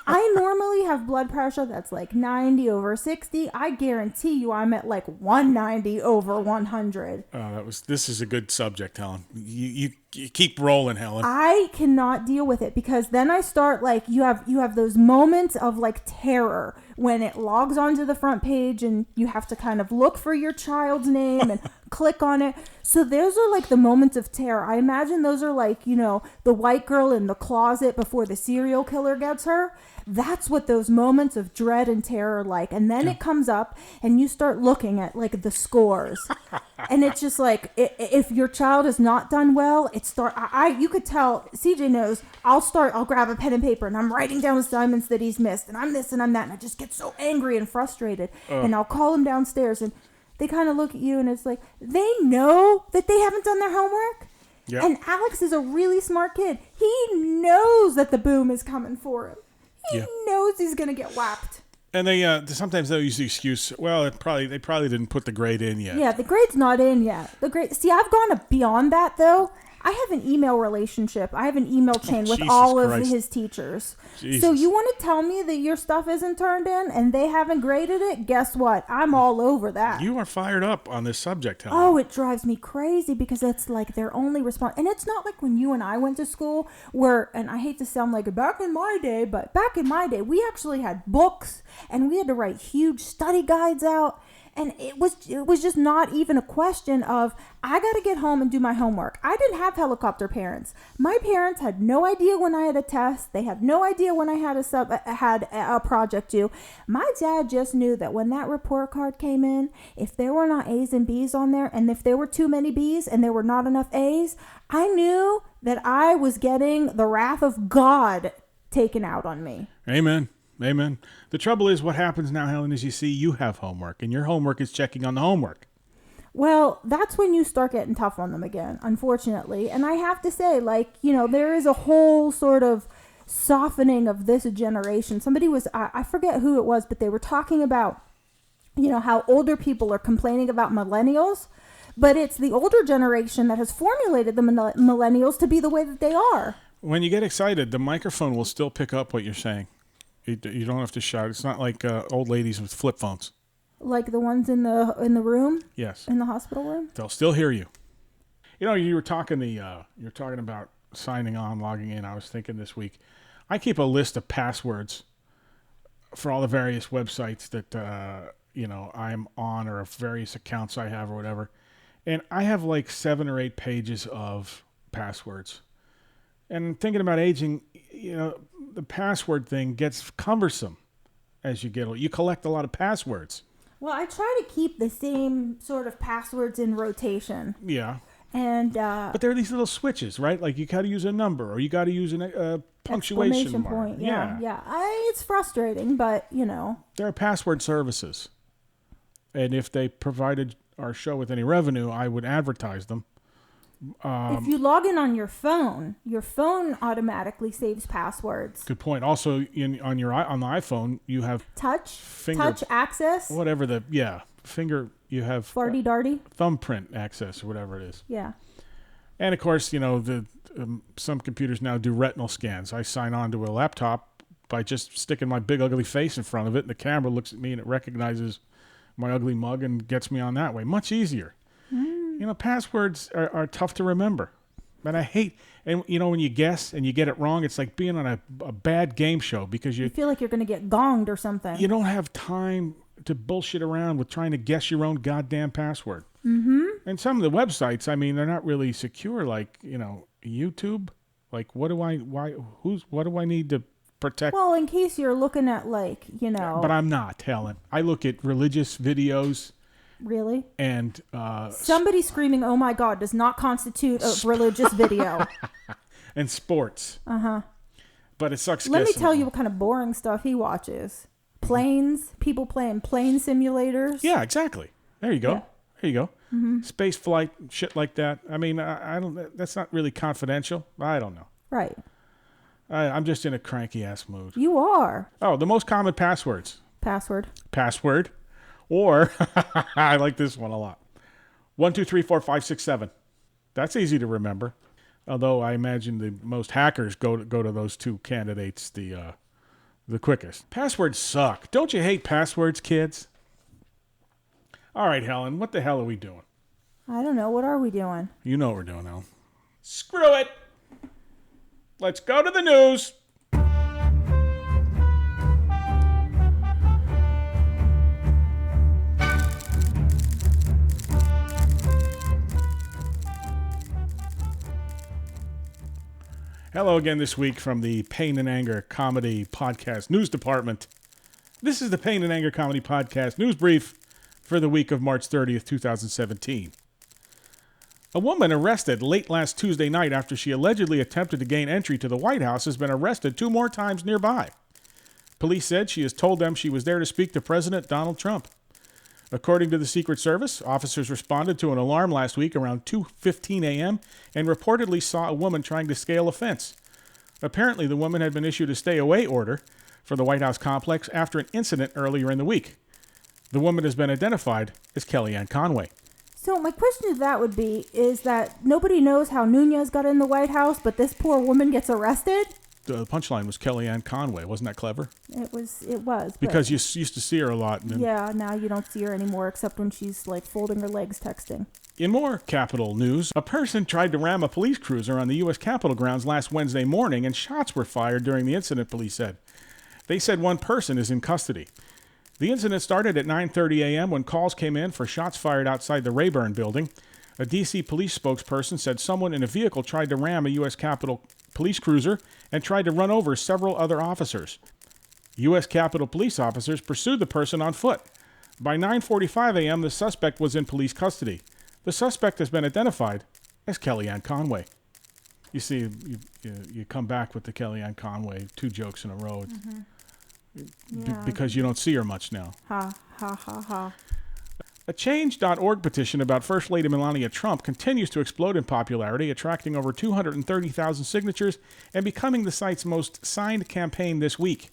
I normally have blood pressure that's 90/60. I guarantee you I'm at 190/100. This is a good subject, Helen. You keep rolling, Helen. I cannot deal with it because then I start you have those moments of terror when it logs onto the front page and you have to kind of look for your child's name and click on it. So those are the moments of terror. I imagine those are the white girl in the closet before the serial killer gets her. That's what those moments of dread and terror are like. And then it comes up and you start looking at the scores. And it's just if your child has not done well, you could tell, CJ knows, I'll grab a pen and paper and I'm writing down assignments that he's missed and I'm this and I'm that. And I just get so angry and frustrated. And I'll call him downstairs and they kind of look at you and it's they know that they haven't done their homework. Yep. And Alex is a really smart kid. He knows that the boom is coming for him. He knows he's going to get whacked. And they sometimes they'll use the excuse, well, they probably didn't put the grade in yet. Yeah, the grade's not in yet. See, I've gone beyond that, though. I have an email relationship. I have an email chain with all of his teachers. Jesus. So you want to tell me that your stuff isn't turned in and they haven't graded it? Guess what? I'm all over that. You are fired up on this subject, Helen. Oh, it drives me crazy because it's their only response. And it's not like when you and I went to school where, and I hate to sound back in my day, but back in my day, we actually had books and we had to write huge study guides out. And it was just not even a question of, I got to get home and do my homework. I didn't have helicopter parents. My parents had no idea when I had a test. They had no idea when I had a project due. My dad just knew that when that report card came in, if there were not A's and B's on there, and if there were too many B's and there were not enough A's, I knew that I was getting the wrath of God taken out on me. Amen. Amen. The trouble is, what happens now, Helen, is you have homework, and your homework is checking on the homework. Well, that's when you start getting tough on them again, unfortunately. And I have to say, there is a whole sort of softening of this generation. Somebody was, I forget who it was, but they were talking about, how older people are complaining about millennials. But it's the older generation that has formulated the millennials to be the way that they are. When you get excited, the microphone will still pick up what you're saying. You don't have to shout. It's not like old ladies with flip phones. Like the ones in the room? Yes. In the hospital room? They'll still hear you. You were talking you're talking about signing on, logging in. I was thinking this week, I keep a list of passwords for all the various websites that I'm on or various accounts I have or whatever. And I have 7 or 8 pages of passwords. And thinking about aging, the password thing gets cumbersome as you get older. You collect a lot of passwords. Well, I try to keep the same sort of passwords in rotation. Yeah. And but there are these little switches, right? Like you got to use a number or you got to use a punctuation mark. Point. Yeah. It's frustrating, but there are password services, and if they provided our show with any revenue, I would advertise them. If you log in on your phone automatically saves passwords. Good point. Also, on the iPhone, you have touch access. Whatever finger. You have farty darty thumbprint access or whatever it is. Yeah. And of course, some computers now do retinal scans. I sign on to a laptop by just sticking my big ugly face in front of it, and the camera looks at me and it recognizes my ugly mug and gets me on that way. Much easier. Passwords are tough to remember. And I hate, and when you guess and you get it wrong, it's like being on a bad game show because you feel like you're going to get gonged or something. You don't have time to bullshit around with trying to guess your own goddamn password. Mm-hmm. And some of the websites, they're not really secure, like, YouTube. Like, what do I need to protect? Well, in case you're looking at But I'm not, Helen. I look at religious videos. Really? And somebody screaming, "Oh my God," does not constitute a religious video. And sports. Uh-huh. But it sucks. Let me tell you what kind of boring stuff he watches. Planes, people playing plane simulators. Yeah, exactly. There you go. Yeah. There you go. Mm-hmm. Space flight, shit like that. I don't. That's not really confidential. I don't know. Right. I'm just in a cranky ass mood. You are. Oh, the most common passwords. Password. Or I like this one a lot. 1, 2, 3, 4, 5, 6, 7. That's easy to remember. Although I imagine the most hackers go to those two candidates the quickest. Passwords suck. Don't you hate passwords, kids? All right, Helen, what the hell are we doing? I don't know. What are we doing? You know what we're doing, Helen. Screw it. Let's go to the news. Hello again this week from the Pain and Anger Comedy Podcast News Department. This is the Pain and Anger Comedy Podcast News Brief for the week of March 30th, 2017. A woman arrested late last Tuesday night after she allegedly attempted to gain entry to the White House has been arrested 2 more times nearby. Police said she has told them she was there to speak to President Donald Trump. According to the Secret Service, officers responded to an alarm last week around 2:15 a.m. and reportedly saw a woman trying to scale a fence. Apparently, the woman had been issued a stay-away order for the White House complex after an incident earlier in the week. The woman has been identified as Kellyanne Conway. So my question to that would be, is that nobody knows how Nunez got in the White House, but this poor woman gets arrested? The punchline was Kellyanne Conway. Wasn't that clever? It was. Because you used to see her a lot. And then, yeah, now you don't see her anymore except when she's like folding her legs texting. In more Capitol news, a person tried to ram a police cruiser on the U.S. Capitol grounds last Wednesday morning, and shots were fired during the incident, police said. They said one person is in custody. The incident started at 9:30 a.m. when calls came in for shots fired outside the Rayburn building. A D.C. police spokesperson said someone in a vehicle tried to ram a U.S. Capitol police cruiser and tried to run over several other officers. U.S. Capitol police officers pursued the person on foot. By 9:45 a.m., the suspect was in police custody. The suspect has been identified as Kellyanne Conway. You see, you come back with the Kellyanne Conway, 2 jokes in a row. Mm-hmm. Yeah. Because you don't see her much now. Ha, ha, ha, ha. A Change.org petition about First Lady Melania Trump continues to explode in popularity, attracting over 230,000 signatures and becoming the site's most signed campaign this week.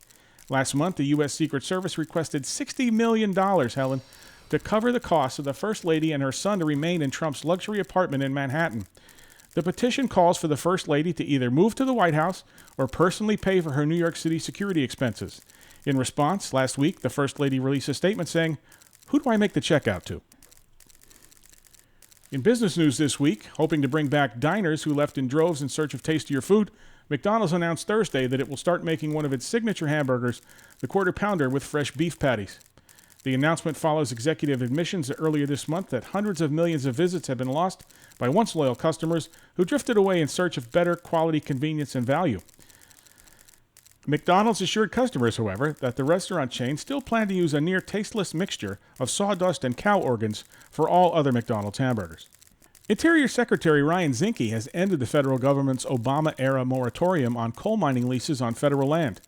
Last month, the U.S. Secret Service requested $60 million, Helen, to cover the cost of the First Lady and her son to remain in Trump's luxury apartment in Manhattan. The petition calls for the First Lady to either move to the White House or personally pay for her New York City security expenses. In response, last week, the First Lady released a statement saying, "Who do I make the check out to?" In business news this week, hoping to bring back diners who left in droves in search of tastier food, McDonald's announced Thursday that it will start making one of its signature hamburgers, the Quarter Pounder with fresh beef patties. The announcement follows executive admissions earlier this month that hundreds of millions of visits have been lost by once loyal customers who drifted away in search of better quality, convenience, and value. McDonald's assured customers, however, that the restaurant chain still planned to use a near tasteless mixture of sawdust and cow organs for all other McDonald's hamburgers. Interior Secretary Ryan Zinke has ended the federal government's Obama-era moratorium on coal mining leases on federal land.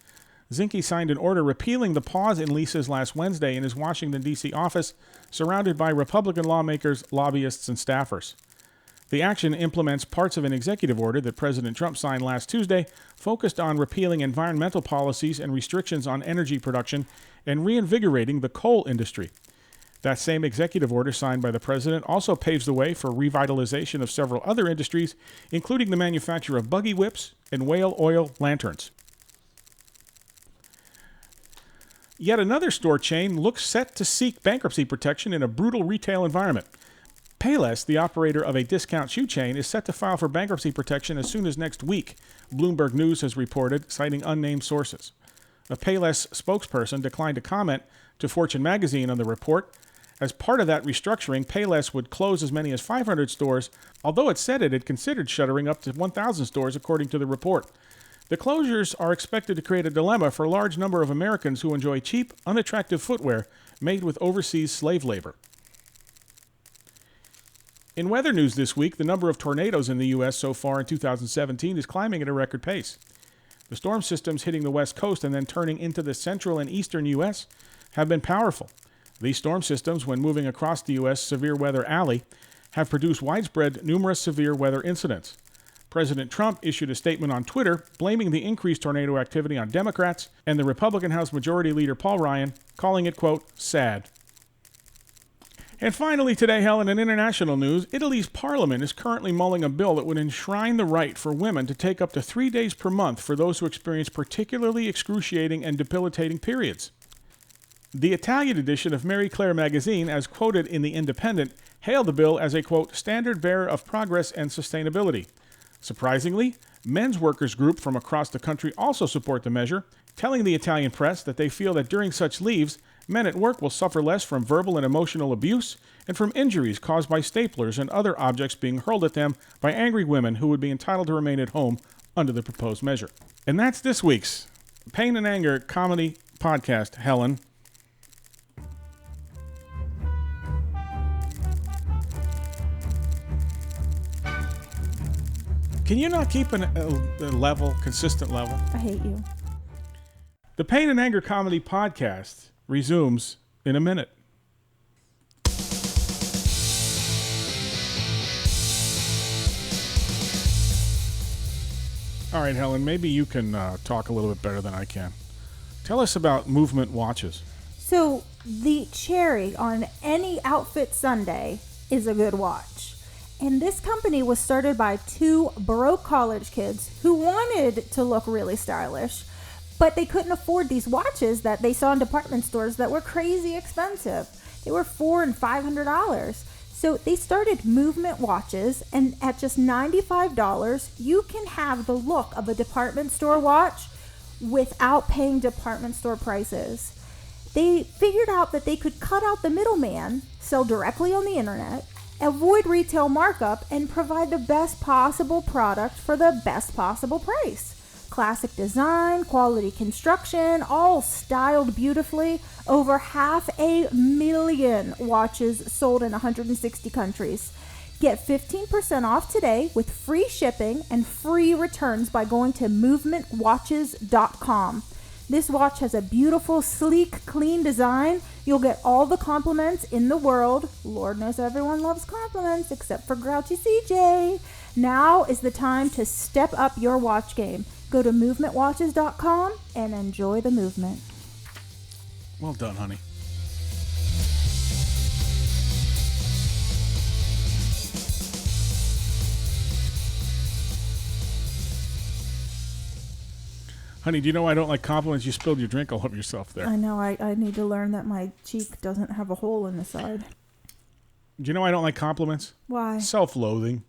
Zinke signed an order repealing the pause in leases last Wednesday in his Washington, D.C. office, surrounded by Republican lawmakers, lobbyists, and staffers. The action implements parts of an executive order that President Trump signed last Tuesday, focused on repealing environmental policies and restrictions on energy production and reinvigorating the coal industry. That same executive order signed by the president also paves the way for revitalization of several other industries, including the manufacture of buggy whips and whale oil lanterns. Yet another store chain looks set to seek bankruptcy protection in a brutal retail environment. Payless, the operator of a discount shoe chain, is set to file for bankruptcy protection as soon as next week, Bloomberg News has reported, citing unnamed sources. A Payless spokesperson declined to comment to Fortune magazine on the report. As part of that restructuring, Payless would close as many as 500 stores, although it said it had considered shuttering up to 1,000 stores, according to the report. The closures are expected to create a dilemma for a large number of Americans who enjoy cheap, unattractive footwear made with overseas slave labor. In weather news this week, the number of tornadoes in the U.S. so far in 2017 is climbing at a record pace. The storm systems hitting the West Coast and then turning into the central and eastern U.S. have been powerful. These storm systems, when moving across the U.S. severe weather alley, have produced widespread numerous severe weather incidents. President Trump issued a statement on Twitter blaming the increased tornado activity on Democrats and the Republican House Majority Leader Paul Ryan, calling it, quote, sad. And finally today, Helen, in international news, Italy's parliament is currently mulling a bill that would enshrine the right for women to take up to 3 days per month for those who experience particularly excruciating and debilitating periods. The Italian edition of Marie Claire magazine, as quoted in The Independent, hailed the bill as a, quote, standard bearer of progress and sustainability. Surprisingly, men's workers group from across the country also support the measure, telling the Italian press that they feel that during such leaves, men at work will suffer less from verbal and emotional abuse and from injuries caused by staplers and other objects being hurled at them by angry women who would be entitled to remain at home under the proposed measure. And that's this week's Pain and Anger comedy podcast, Helen. Can you not keep a consistent level? I hate you. The Pain and Anger Comedy Podcast resumes in a minute. All right, Helen, maybe you can talk a little bit better than I can. Tell us about Movement watches. So, the cherry on any outfit Sunday is a good watch. And this company was started by two broke college kids who wanted to look really stylish, but they couldn't afford these watches that they saw in department stores that were crazy expensive. They were $400 and $500. So they started Movement watches, and at just $95, you can have the look of a department store watch without paying department store prices. They figured out that they could cut out the middleman, sell directly on the internet, avoid retail markup, and provide the best possible product for the best possible price. Classic design, quality construction, all styled beautifully. Over 500,000 watches sold in 160 countries. Get 15% off today with free shipping and free returns by going to movementwatches.com. This watch has a beautiful, sleek, clean design. You'll get all the compliments in the world. Lord knows everyone loves compliments except for grouchy CJ. Now is the time to step up your watch game. Go to movementwatches.com and enjoy the movement. Well done, honey. Honey, do you know I don't like compliments? You spilled your drink all over yourself there. I know. I need to learn that my cheek doesn't have a hole in the side. Do you know I don't like compliments? Why? Self-loathing.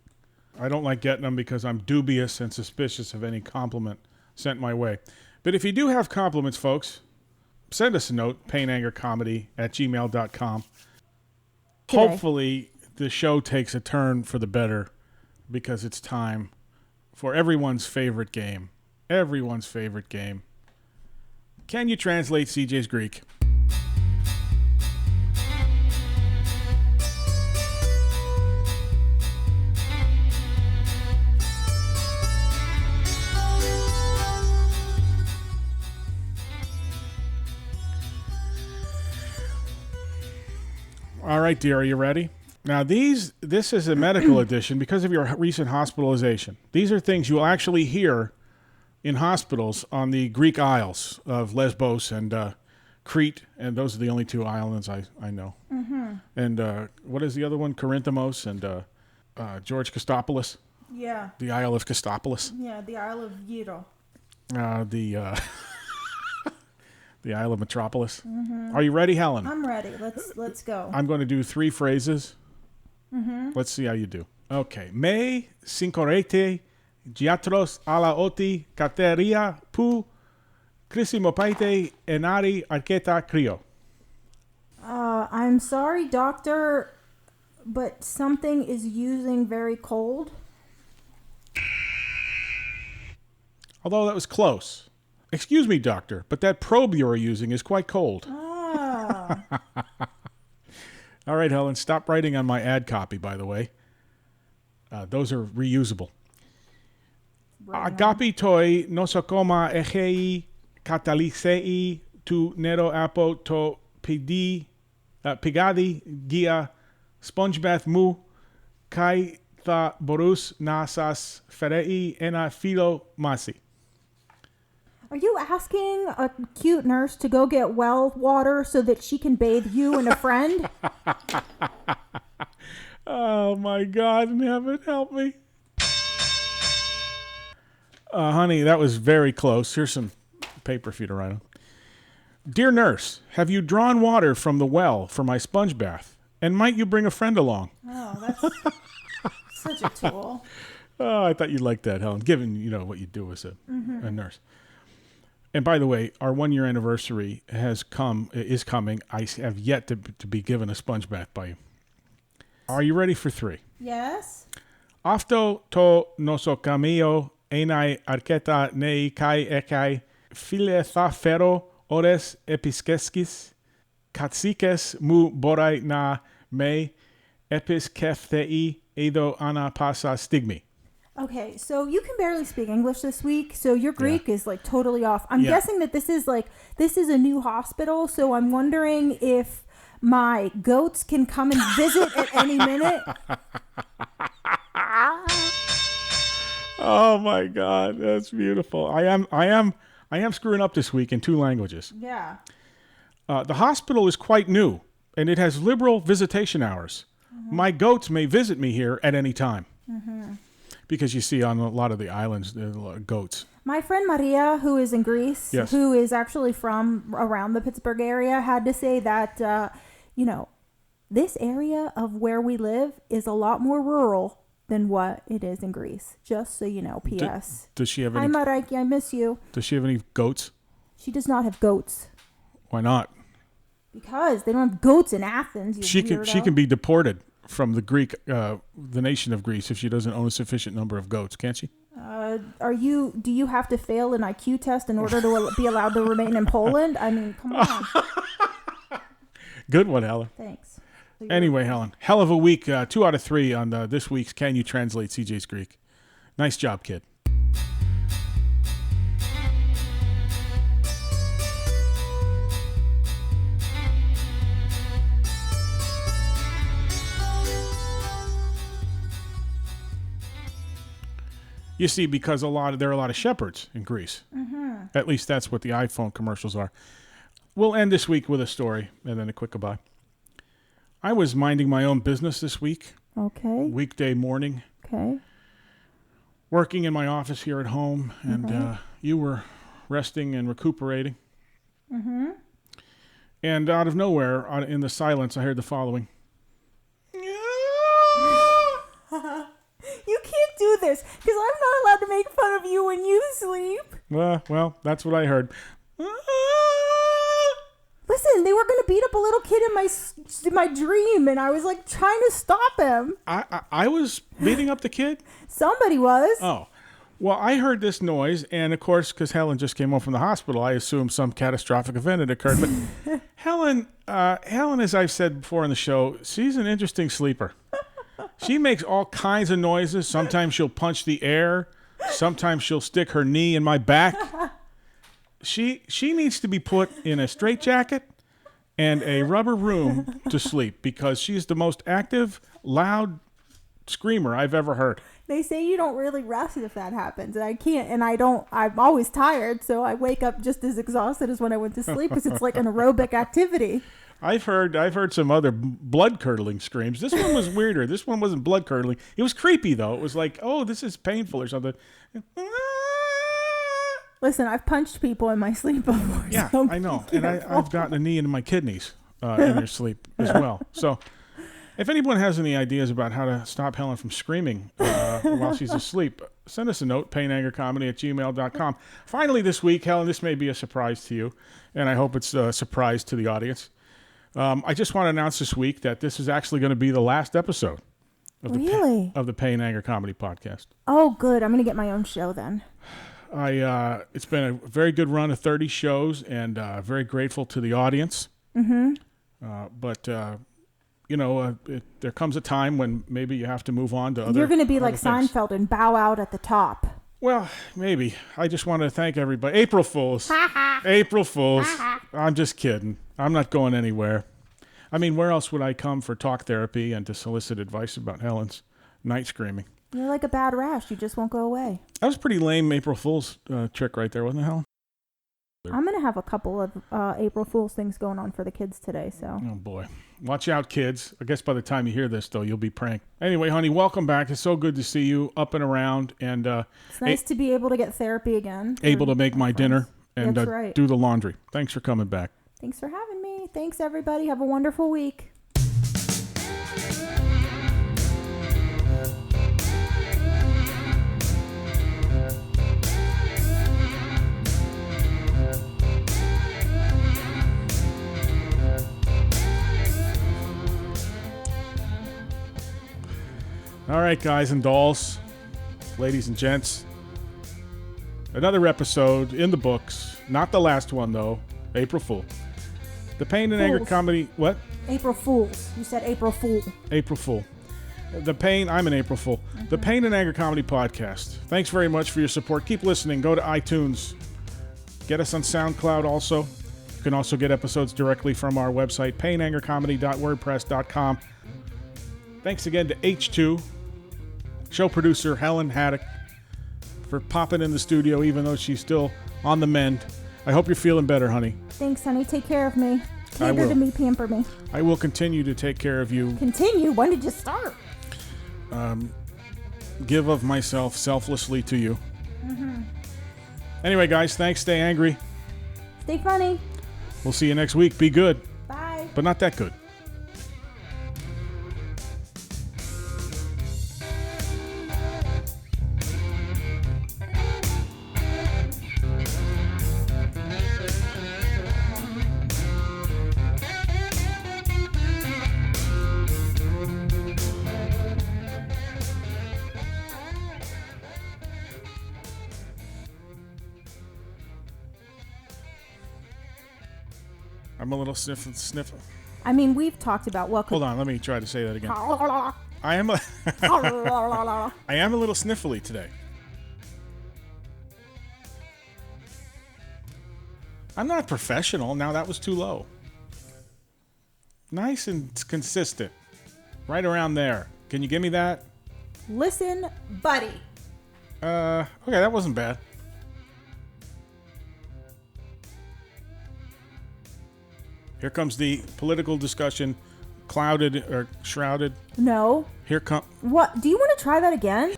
I don't like getting them because I'm dubious and suspicious of any compliment sent my way. But if you do have compliments, folks, send us a note, painangercomedy@gmail.com. Hopefully the show takes a turn for the better because it's time for everyone's favorite game. Everyone's favorite game. Can you translate CJ's Greek? right, dear, are you ready? Now, this is a medical edition because of your recent hospitalization. These are things you will actually hear in hospitals on the Greek Isles of Lesbos and Crete, and those are the only two islands I know. Mm-hmm. And what is the other one? Corinthamos and George Christopoulos. Yeah. The Isle of Christopoulos. Yeah, the Isle of Gyro. The Isle of Metropolis. Mm-hmm. Are you ready, Helen? I'm ready. Let's go. I'm going to do 3 phrases. Mm-hmm. Let's see how you do. Okay. Me synchorete giatros ala oti kateria pu crisimopaite enari archeta crio. I'm sorry, doctor, but something is using very cold. Although that was close. Excuse me, doctor, but that probe you are using is quite cold. Ah. All right, Helen, stop writing on my ad copy, by the way. Those are reusable. Agapi toi nosokoma echei katalisei tu nero apo to pigadi gia sponge bath mu kai tha borus nasas ferei ena philo masi. Are you asking a cute nurse to go get well water so that she can bathe you and a friend? Oh, my God in heaven, help me. Honey, that was very close. Here's some paper for you to write on. Dear nurse, have you drawn water from the well for my sponge bath? And might you bring a friend along? Oh, that's such a tool. Oh, I thought you'd like that, Helen, given, what you do as a nurse. And by the way, our 1-year anniversary is coming. I have yet to be given a sponge bath by you. Are you ready for 3? Yes. Afto to nosokamio enai archeta nei kai ekai phile tha fero ores episkeskis katsikes mu borai na me episkephthei edo ana pasa stigmi. Okay, so you can barely speak English this week, so your Greek is like totally off. I'm guessing that this is a new hospital, so I'm wondering if my goats can come and visit at any minute. Oh my God, that's beautiful. I am screwing up this week in 2 languages. Yeah. The hospital is quite new, and it has liberal visitation hours. Mm-hmm. My goats may visit me here at any time. Mm-hmm. Because you see on a lot of the islands, there are a lot of goats. My friend Maria, who is in Greece, who is actually from around the Pittsburgh area, had to say that, this area of where we live is a lot more rural than what it is in Greece. Just so you know, P.S. Does she have any... Hi, Mariki, I miss you. Does she have any goats? She does not have goats. Why not? Because they don't have goats in Athens, She can be deported from the nation of Greece if she doesn't own a sufficient number of goats, can't she? Do you have to fail an IQ test in order to be allowed to remain in Poland? I mean, come on. Good one, Helen. Thanks. Anyway, Helen, hell of a week. 2 out of 3 on this week's Can You Translate CJ's Greek. Nice job, kid. You see, because there are a lot of shepherds in Greece. Mm-hmm. At least that's what the iPhone commercials are. We'll end this week with a story and then a quick goodbye. I was minding my own business this week. Okay. Weekday morning. Okay. Working in my office here at home, and you were resting and recuperating. Mm-hmm. And out of nowhere, in the silence, I heard the following. You can't do this, because I'm not allowed to make fun of you when you sleep. Well, that's what I heard. Listen, they were going to beat up a little kid in my dream, and I was like trying to stop him. I was beating up the kid? Somebody was. Oh. Well, I heard this noise, and of course, because Helen just came home from the hospital, I assumed some catastrophic event had occurred. But Helen, as I've said before on the show, she's an interesting sleeper. She makes all kinds of noises. Sometimes she'll punch the air. Sometimes she'll stick her knee in my back. She needs to be put in a straitjacket and a rubber room to sleep because she's the most active, loud screamer I've ever heard. They say you don't really rest if that happens, and I can't, and I'm always tired, so I wake up just as exhausted as when I went to sleep because it's like an aerobic activity. I've heard some other blood-curdling screams. This one was weirder. This one wasn't blood-curdling. It was creepy, though. It was like, oh, this is painful or something. Listen, I've punched people in my sleep before. Yeah, so I know. And I've gotten a knee into my kidneys in their sleep as well. So if anyone has any ideas about how to stop Helen from screaming while she's asleep, send us a note, painangercomedy@gmail.com. Finally this week, Helen, this may be a surprise to you, and I hope it's a surprise to the audience. I just want to announce this week that this is actually going to be the last episode of the Pain Anger Comedy Podcast. Oh, good. I'm going to get my own show then. It's been a very good run of 30 shows, and very grateful to the audience. Mm-hmm. But there comes a time when maybe you have to move on to other. You're going to be like things. Seinfeld and bow out at the top. Well, maybe. I just want to thank everybody. April Fools. April Fools. I'm just kidding. I'm not going anywhere. I mean, where else would I come for talk therapy and to solicit advice about Helen's night screaming? You're like a bad rash. You just won't go away. That was a pretty lame April Fool's trick right there, wasn't it, Helen? I'm going to have a couple of April Fool's things going on for the kids today. So. Oh, boy. Watch out, kids. I guess by the time you hear this, though, you'll be pranked. Anyway, honey, welcome back. It's so good to see you up and around. And it's nice to be able to get therapy again. Able to make my dinner and do the laundry. Thanks for coming back. Thanks for having me. Thanks, everybody. Have a wonderful week. All right, guys and dolls, ladies and gents. Another episode in the books. Not the last one, though. April Fool. The Pain and Anger Comedy... What? April Fools. You said April Fool. April Fool. I'm an April Fool. Mm-hmm. The Pain and Anger Comedy Podcast. Thanks very much for your support. Keep listening. Go to iTunes. Get us on SoundCloud also. You can also get episodes directly from our website, painangercomedy.wordpress.com. Thanks again to H2, show producer Helen Haddock, for popping in the studio even though she's still on the mend. I hope you're feeling better, honey. Thanks, honey. Take care of me. Cater to me, pamper me. I will continue to take care of you. Continue? When did you start? Give of myself selflessly to you. Mm-hmm. Anyway, guys, thanks. Stay angry. Stay funny. We'll see you next week. Be good. Bye. But not that good. I'm a little sniff. I mean, we've talked about what. Hold on, let me try to say that again. I am a little sniffly today. I'm not professional. Now that was too low. Nice and consistent. Right around there. Can you give me that? Listen, buddy. Okay, that wasn't bad. Here comes the political discussion, clouded or shrouded. No. Here come. What? Do you want to try that again?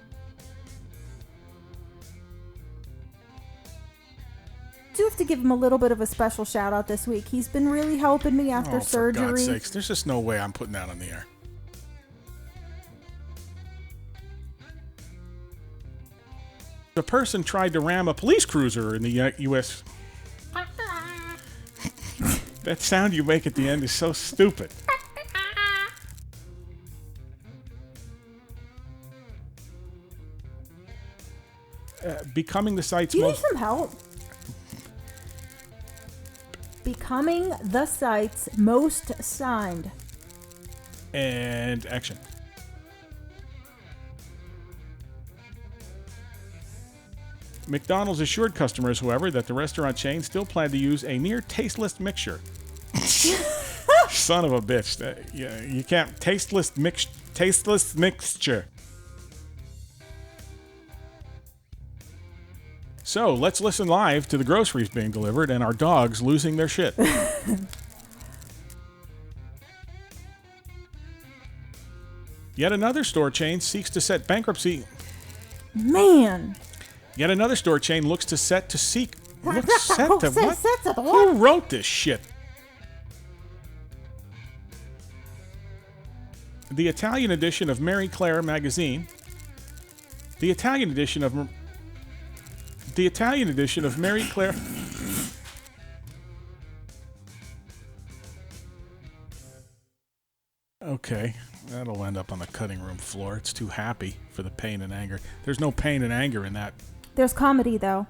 Do have to give him a little bit of a special shout out this week. He's been really helping me after surgery. For God's sakes, there's just no way I'm putting that on the air. The person tried to ram a police cruiser in the U.S. That sound you make at the end is so stupid. Becoming the site's Do you most... need some help? Becoming the site's most signed. And action. McDonald's assured customers, however, that the restaurant chain still planned to use a near tasteless mixture. Son of a bitch. You can't. Tasteless mixture. So let's listen live to the groceries being delivered and our dogs losing their shit. Yet another store chain seeks to set bankruptcy. Man. Yet another store chain looks set to seek. Looks set to what? Set to what? Who wrote this shit? The Italian edition of Marie Claire magazine. The Italian edition of Marie Claire. Okay, that'll end up on the cutting room floor. It's too happy for the pain and anger. There's no pain and anger in that. There's comedy, though.